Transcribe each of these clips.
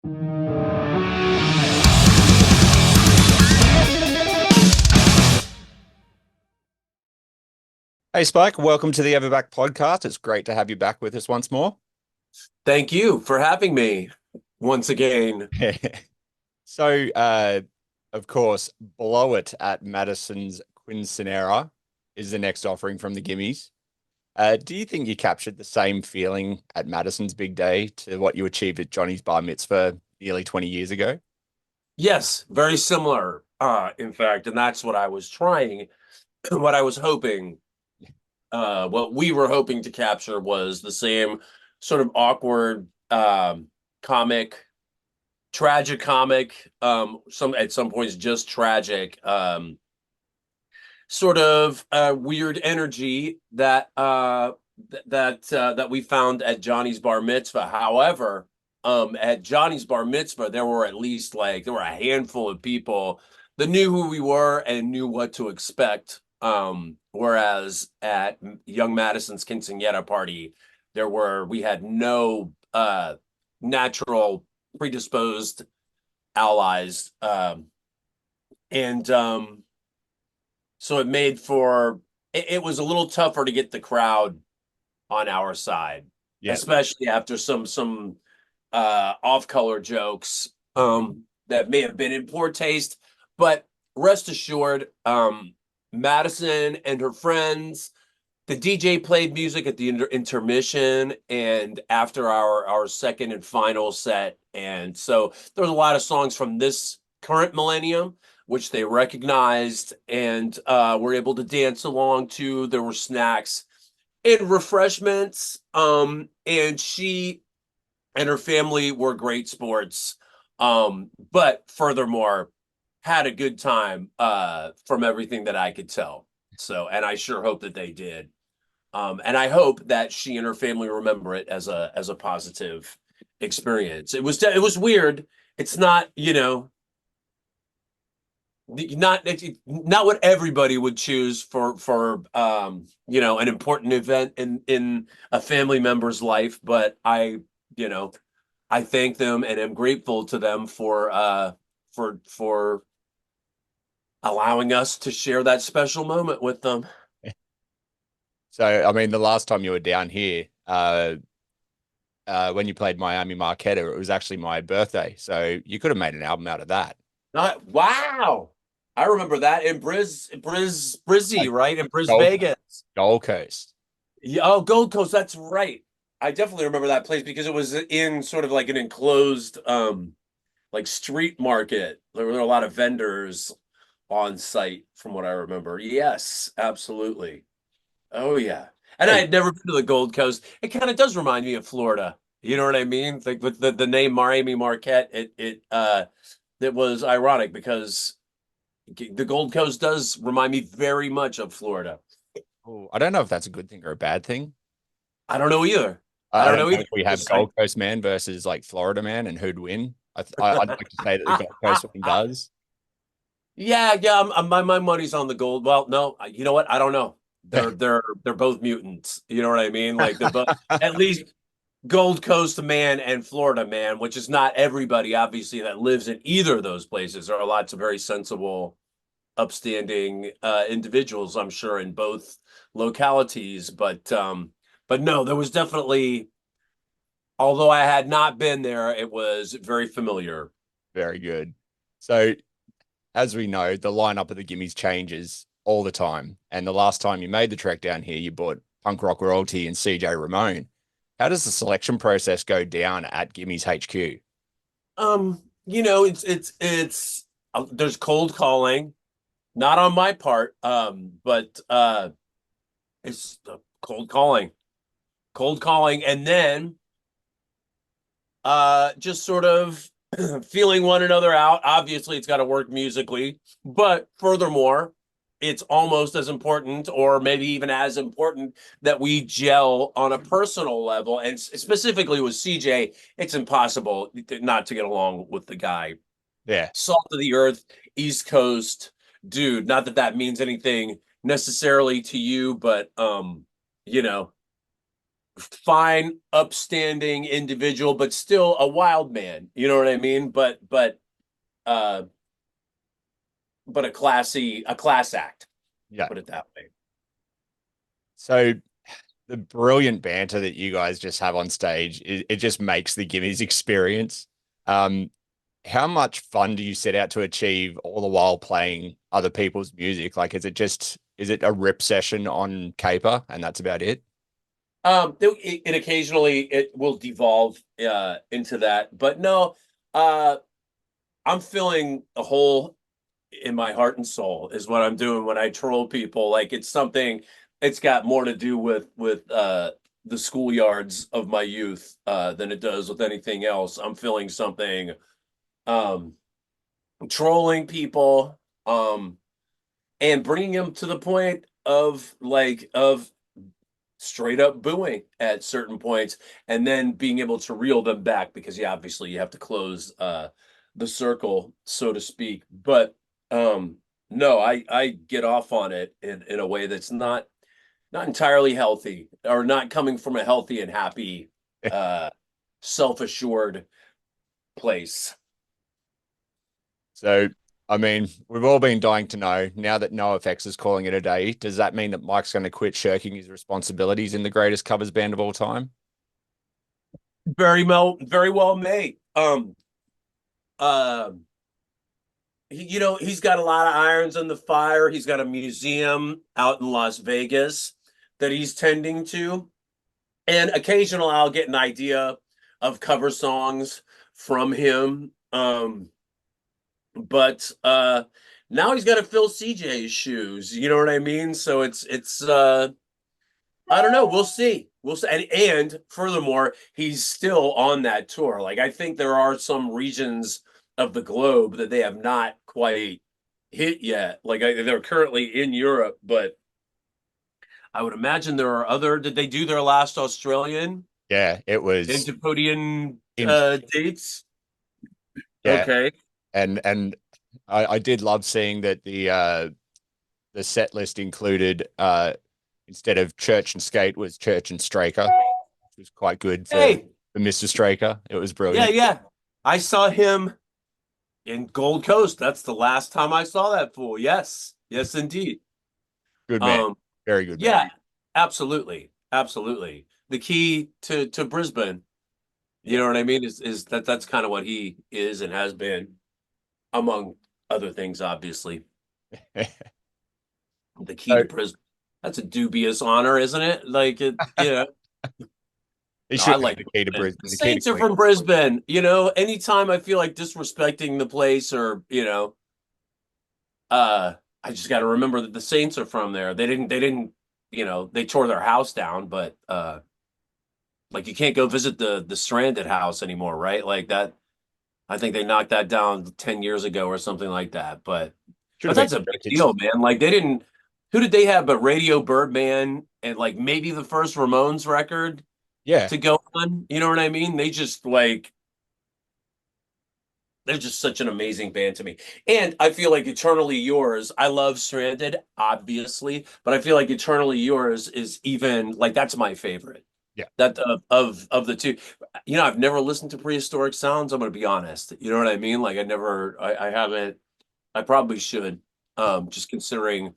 Hey Spike, welcome to the Everblack Podcast. It's great to have you back with us once more. Thank you for having me once again. So, of course, Blow It at Madison's Quinceañera is the next offering from the Gimmies. Do you think you captured the same feeling at Madison's big day to what you achieved at Johnny's bar mitzvah nearly 20 years ago? Yes, very similar, in fact, and that's what I was trying, what I was hoping, what we were hoping to capture was the same sort of awkward comic, tragic comic, at some points just tragic, sort of weird energy that we found at Johnny's bar mitzvah. However, at Johnny's bar mitzvah, there were a handful of people that knew who we were and knew what to expect. Whereas at young Madison's quinceañera party, we had no natural predisposed allies. And So it made for it was a little tougher to get the crowd on our side, Yeah. especially after some off-color jokes that may have been in poor taste. But rest assured, Madison and her friends, the DJ played music at the intermission and after our second and final set. And so there was a lot of songs from this current millennium, which they recognized and were able to dance along to. There were snacks and refreshments. And she and her family were great sports. But furthermore, had a good time from everything that I could tell. So, and I sure hope that they did. And I hope that she and her family remember it as a positive experience. It was weird. It's not, not what everybody would choose for an important event in a family member's life, but I thank them and am grateful to them for allowing us to share that special moment with them. So, I mean, the last time you were down here, when you played Miami Marquetta, it was actually my birthday. So you could have made an album out of that. Wow. I remember that in Brizzy, right? In Gold, Vegas. Gold Coast. Yeah, oh, Gold Coast, that's right. I definitely remember that place because it was in sort of like an enclosed like street market. There were a lot of vendors on site from what I remember. Yes, absolutely. Oh yeah. And I Hey, had never been to the Gold Coast. It kind of does remind me of Florida. You know what I mean? Like with the name Miami Marquette, it was ironic because the Gold Coast does remind me very much of Florida. oh, I don't know if that's a good thing or a bad thing. I don't know either. I I don't don't know know either. if we have Gold Coast man versus like Florida man and who'd win. I'd like to say that the Gold Coast one does. Yeah. My money's on the gold. Well, no, you know what? I don't know. They're both mutants. You know what I mean? Like they're both at least Gold Coast man and Florida man, which is not everybody, obviously, that lives in either of those places. There are lots of very sensible, upstanding individuals, I'm sure, in both localities. But no, there was definitely, although I had not been there, it was very familiar. Very good. So, as we know, the lineup of the Gimmies changes all the time. And the last time you made the trek down here, you bought Punk Rock Royalty and CJ Ramone. How does the selection process go down at Gimmies HQ? It's there's cold calling, not on my part, but it's cold calling, and then just sort of feeling one another out. Obviously, it's got to work musically, but furthermore, it's almost as important, or maybe even as important, that we gel on a personal level. And specifically with CJ, it's impossible not to get along with the guy. Yeah. Salt of the earth, East Coast dude. Not that that means anything necessarily to you, but you know, fine, upstanding individual, but still a wild man. You know what I mean? Uh, but a class act. Yeah. Put it that way. So the brilliant banter that you guys just have on stage, it just makes the Gimmies experience. Um, how much fun do you set out to achieve all the while playing other people's music? Like, is it a rip session on Caper and that's about it? It occasionally it will devolve into that, but no, uh, I'm filling a hole in my heart and soul is what I'm doing when I troll people. Like it's something, it's got more to do with the schoolyards of my youth than it does with anything else. I'm feeling something, um, trolling people, and bringing them to the point of straight up booing at certain points, and then being able to reel them back because obviously you have to close the circle, so to speak. But no, I get off on it in a way that's not entirely healthy, or not coming from a healthy and happy uh self-assured place. So, I mean, we've all been dying to know now that NoFX is calling it a day. Does that mean that Mike's going to quit shirking his responsibilities in the greatest covers band of all time? Very well made. Uh, he's got a lot of irons in the fire. He's got a museum out in Las Vegas that he's tending to. And occasionally I'll get an idea of cover songs from him. But now he's got to fill CJ's shoes. You know what I mean? So it's I don't know. We'll see. We'll see. And furthermore, he's still on that tour. Like I think there are some regions of the globe that they have not quite hit yet. They're currently in Europe, but I would imagine there are other. Did they do their last Australian Yeah, it was Antipodean in, dates? yeah. Okay. And I did love seeing that the set list included instead of Church and Skate was Church and Straker, which was quite good Hey, for Mr. Straker. It was yeah, brilliant. yeah. I saw him in Gold Coast. That's the last time I saw that fool. Yes, yes, indeed. Good man. Um, Very good man. yeah, absolutely, absolutely. The key to Brisbane, you Yeah. know what I mean, is that's kind of what he is and has been, among other things, obviously. The key So to Brisbane. That's a dubious honor, isn't it? Like it, he No, I should have like the key to Brisbane. The Brisbane, the key to Saints are Queen. from Brisbane. Anytime I feel like disrespecting the place, or uh, I just got to remember that the Saints are from there. They didn't, they tore their house down, but like you can't go visit the stranded house anymore, right? Like that. I think they knocked that down 10 years ago or something like that. But Should but have been that's a big heritage. deal, man. Like they didn't. Who did they have but Radio Birdman and like maybe the first Ramones record Yeah. to go on? You know what I mean? They just like they're just such an amazing band to me. And I feel like Eternally Yours, I love Stranded, obviously, but I feel like Eternally Yours is even like that's my favorite. Yeah. That of the two. I've never listened to Prehistoric Sounds, I'm gonna be honest. You know what I mean? Like I haven't, I probably should, just considering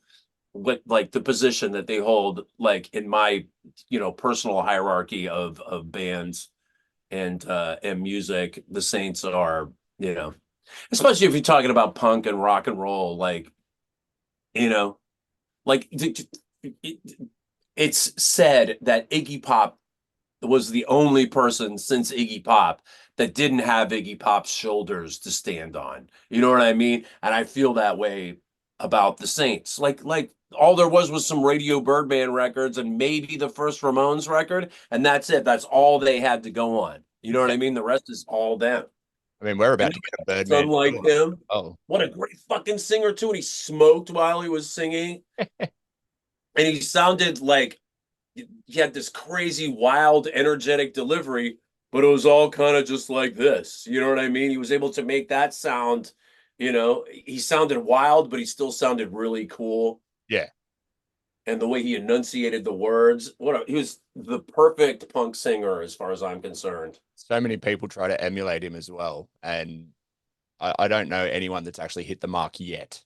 what like the position that they hold like in my, personal hierarchy of bands and music. The Saints are, you know, especially if you're talking about punk and rock and roll, like, you know, like it's said that Iggy Pop was the only person since Iggy Pop that didn't have Iggy Pop's shoulders to stand on. You know what I mean? And I feel that way about the Saints. Like all there was some Radio Birdman records and maybe the first Ramones record, and that's it. That's all they had to go on. You know what Yeah. I mean? The rest is all them. I mean, we're You about know, to get a Birdman. son like him. Oh, What a great fucking singer too. And he smoked while he was singing. And he sounded like he had this crazy, wild, energetic delivery, but it was all kind of just like this. You know what I mean? He was able to make that sound, he sounded wild, but he still sounded really cool. yeah. and the way he enunciated the words. He was the perfect punk singer as far as I'm concerned. So many people try to emulate him as well, and I don't know anyone that's actually hit the mark yet.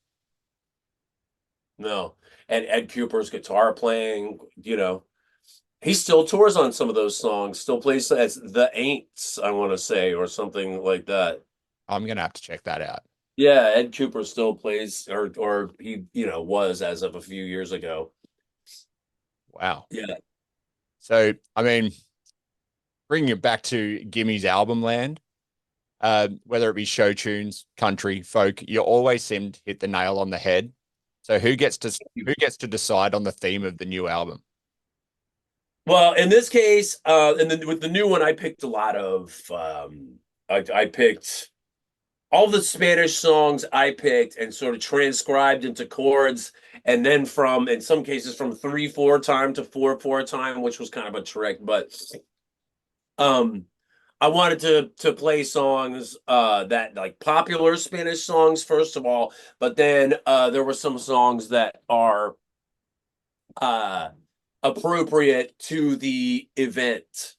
No. And Ed Cooper's guitar playing, he still tours on some of those songs, still plays as the Aints, I want to say, or something like that. I'm gonna have to check that out. Yeah, Ed Cooper still plays, or he, was as of a few years ago. Wow. Yeah. So, I mean, bringing it back to Gimme's album land, whether it be show tunes, country, folk, you always seem to hit the nail on the head. So who gets to decide on the theme of the new album? Well, in this case, and then with the new one, I picked a lot of I picked all the Spanish songs I picked and sort of transcribed into chords, and then from in some cases from 3/4 time to 4/4 time, which was kind of a trick, but um I wanted to play songs that like popular Spanish songs first of all, but then there were some songs that are uh appropriate to the event,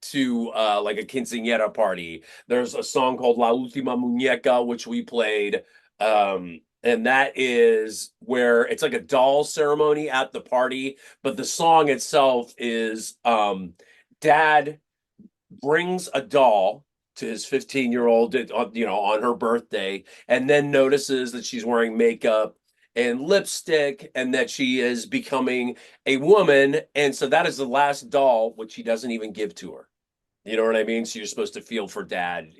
to like a quinceañera party. There's a song called La Última Muñeca, which we played. And that is where it's like a doll ceremony at the party, but the song itself is dad brings a doll to his 15-year-old, on her birthday, and then notices that she's wearing makeup and lipstick and that she is becoming a woman. And so that is the last doll, which he doesn't even give to her. You know what I mean? So you're supposed to feel for dad,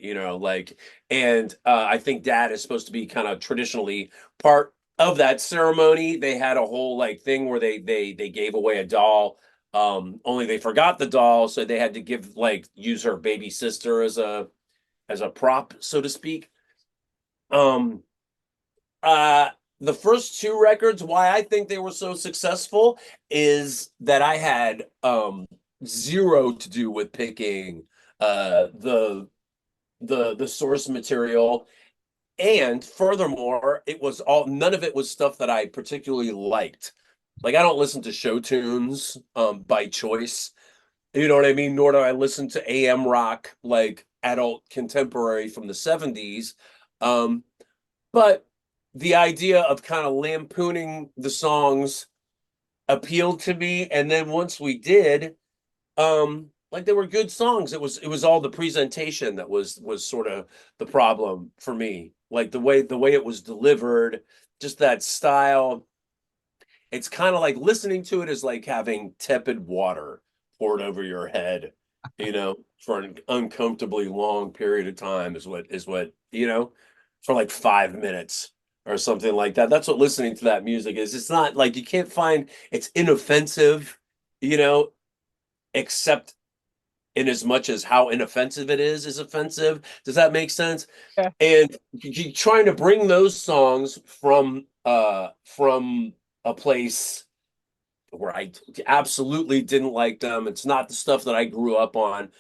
and I think dad is supposed to be kind of traditionally part of that ceremony. They had a whole like thing where they gave away a doll. Only they forgot the doll, so they had to use her baby sister as a prop, so to speak. Um, the first two records, why I think they were so successful is that I had zero to do with picking the source material, and furthermore it was all none of it was stuff that I particularly liked. Like I don't listen to show tunes by choice, you know what I mean, nor do I listen to AM rock like adult contemporary from the 70s. But the idea of kind of lampooning the songs appealed to me, and then once we did, like they were good songs. It was all the presentation that was sort of the problem for me. Like the way it was delivered, just that style. It's kind of like listening to it is like having tepid water poured over your head, for an uncomfortably long period of time is what, for like 5 minutes or something like that. That's what listening to that music is. It's not like you can't find it's inoffensive, you know, except in as much as how inoffensive it is offensive. Does that make sense? Yeah. And you trying to bring those songs from a place where I absolutely didn't like them. It's not the stuff that I grew up on.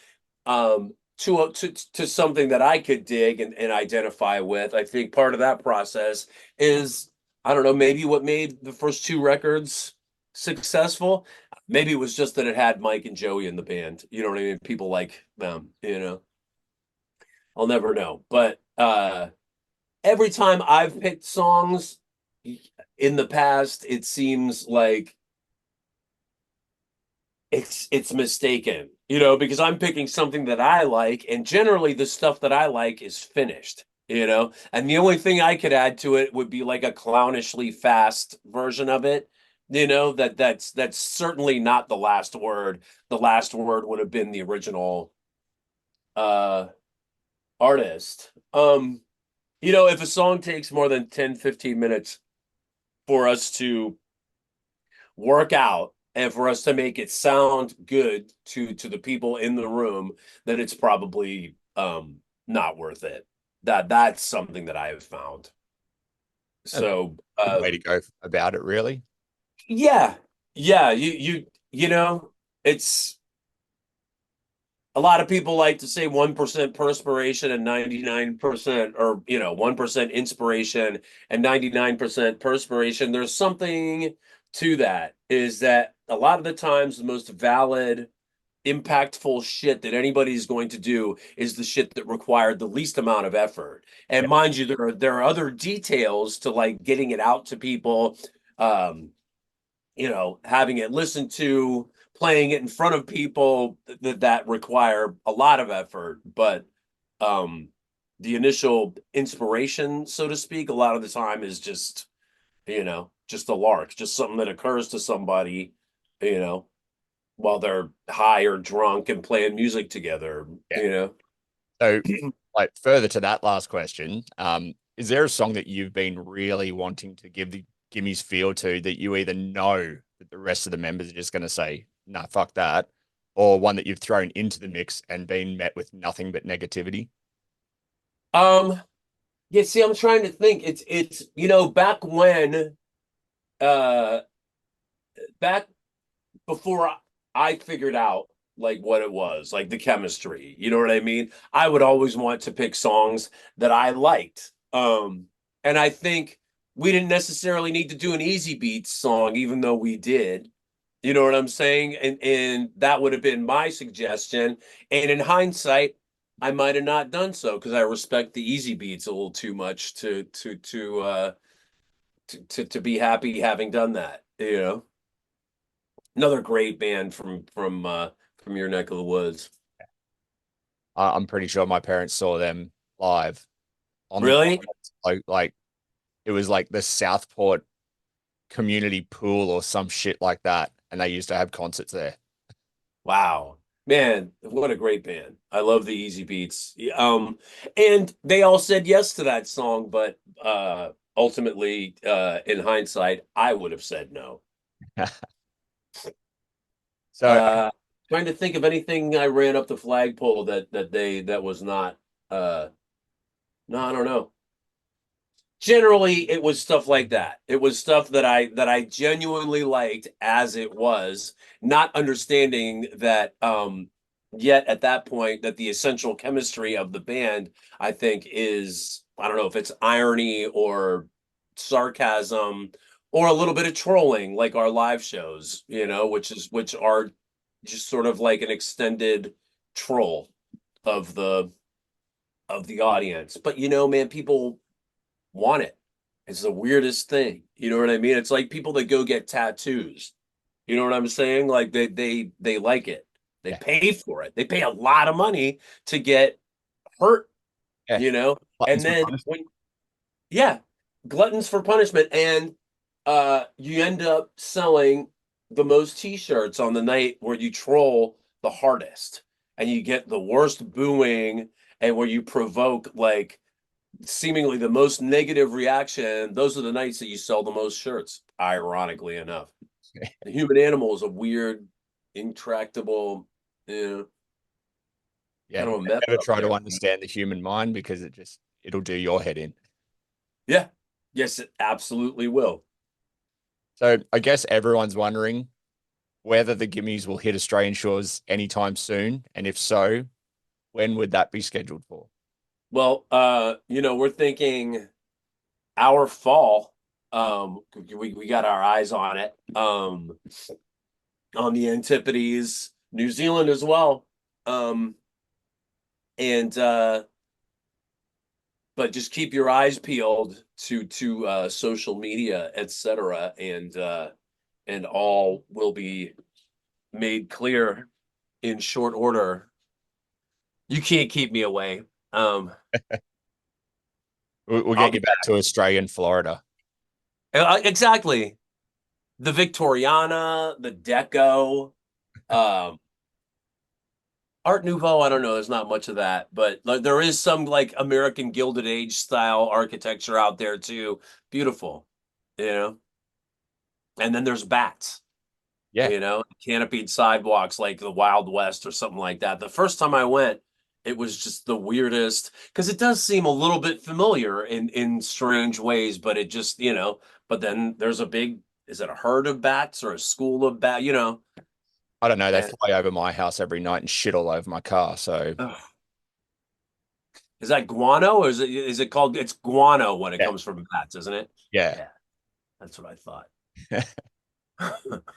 To something that I could dig and identify with. I think part of that process is, I don't know, maybe what made the first two records successful. Maybe it was just that it had Mike and Joey in the band. You know what I mean? People like them. I'll never know. But every time I've picked songs in the past, it seems like it's mistaken, because I'm picking something that I like, and generally the stuff that I like is finished, and the only thing I could add to it would be like a clownishly fast version of it, that's certainly not the last word. The last word would have been the original artist. If a song takes more than 10-15 minutes for us to work out and for us to make it sound good to the people in the room, then it's probably not worth it. That's something that I have found. So Good way to go about it, really. yeah. It's a lot of people like to say 1% perspiration and 99%, or 1% inspiration and 99% perspiration. There's something to that is that a lot of the times the most valid, impactful shit that anybody's going to do is the shit that required the least amount of effort. And Yeah. mind you, there are other details to like getting it out to people, um, having it listened to, playing it in front of people that require a lot of effort. But um, the initial inspiration, so to speak, a lot of the time is just a lark, just something that occurs to somebody, you know, while they're high or drunk and playing music together, Yeah. So, like further to that last question, is there a song that you've been really wanting to give the Gimmies feel to that you either know that the rest of the members are just going to say, "Nah, fuck that," or one that you've thrown into the mix and been met with nothing but negativity? Um, yeah, see, I'm trying to think. It's back when uh back before I figured out like what it was, like the chemistry, you know what I mean? I would always want to pick songs that I liked. And I think we didn't necessarily need to do an Easy Beats song, even though we did. You know what I'm saying? And that would have been my suggestion. And in hindsight, I might have not done so because I respect the Easy Beats a little too much to be happy having done that, you know? Another great band from your neck of the woods. I'm pretty sure my parents saw them live on the Really? like it was like the Southport community pool or some shit like that, and they used to have concerts there. Wow. Man, what a great band. I love the Easy Beats. And they all said yes to that song, but ultimately, in hindsight, I would have said no. So Uh Trying to think of anything I ran up the flagpole that was not no, I don't know. Generally it was stuff like that. It was stuff that I genuinely liked as it was, not understanding that yet at that point that the essential chemistry of the band I think is, I don't know if it's irony or sarcasm or a little bit of trolling like our live shows, which are just sort of like an extended troll of the audience. But man, people want it. It's the weirdest thing. You know what I mean? It's like people that go get tattoos. You know what I'm saying? Like they like it. They yeah, pay for it. They pay a lot of money to get hurt, yeah, And buttons for then punishment. yeah, gluttons for punishment. And you end up selling the most t-shirts on the night where you troll the hardest and you get the worst booing and where you provoke like seemingly the most negative reaction. Those are the nights that you sell the most shirts, ironically enough. The human animal is a weird, intractable, Yeah, kind of a mess never up try to there. understand the human mind because it'll do your head in. Yeah. Yes, it absolutely will. So I guess everyone's wondering whether the Gimmies will hit Australian shores anytime soon, and if so, when would that be scheduled for? Well, we're thinking our fall. We got our eyes on it. On the Antipodes, New Zealand as well. And but just keep your eyes peeled to social media, etc., and all will be made clear in short order. You can't keep me away. We'll I'll get be you back to Australian Florida. exactly the Victoriana, the Deco, um, Art Nouveau. I don't know. There's not much of that, but like, there is some like American Gilded Age style architecture out there too. Beautiful, you know. And then there's bats. Yeah, Canopied sidewalks like the Wild West or something like that. The first time I went, it was just the weirdest because it does seem a little bit familiar in strange ways, but it just, but then there's is it a herd of bats or a school of bat, I don't know. They and fly over my house every night and shit all over my car. So ugh. Is that guano or is it called it's guano when it yeah, comes from bats, isn't it? yeah. Yeah, that's what I thought.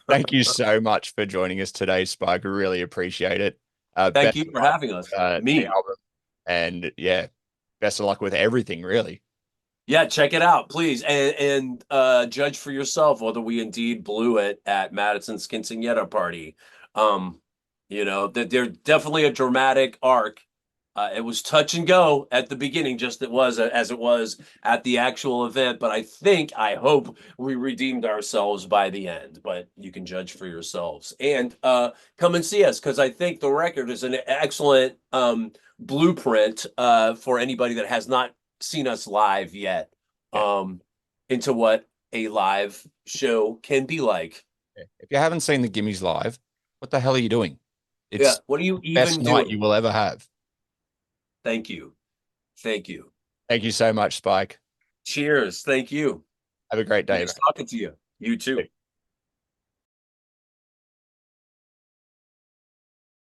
Thank you so much for joining us today, Spike. I really appreciate it. Thank Best you of for luck having us. with the Me. album, and yeah, best of luck with everything, really. Yeah, check it out, please, and judge for yourself whether we indeed blew it at Madison's Quinceañera party. Um, that they're definitely a dramatic arc. It was touch and go at the beginning, just as it was at the actual event. But I hope we redeemed ourselves by the end. But you can judge for yourselves and come and see us because I think the record is an excellent blueprint for anybody that has not seen us live yet Yeah. into what a live show can be like. Yeah. If you haven't seen the Gimmies live, what the hell are you doing? Yeah. It's What are you the best even night you doing? will ever have. Thank you. Thank you. Thank you so much, Spike. Cheers. Thank you. Have a great day, Nice mate. talking to you. You too.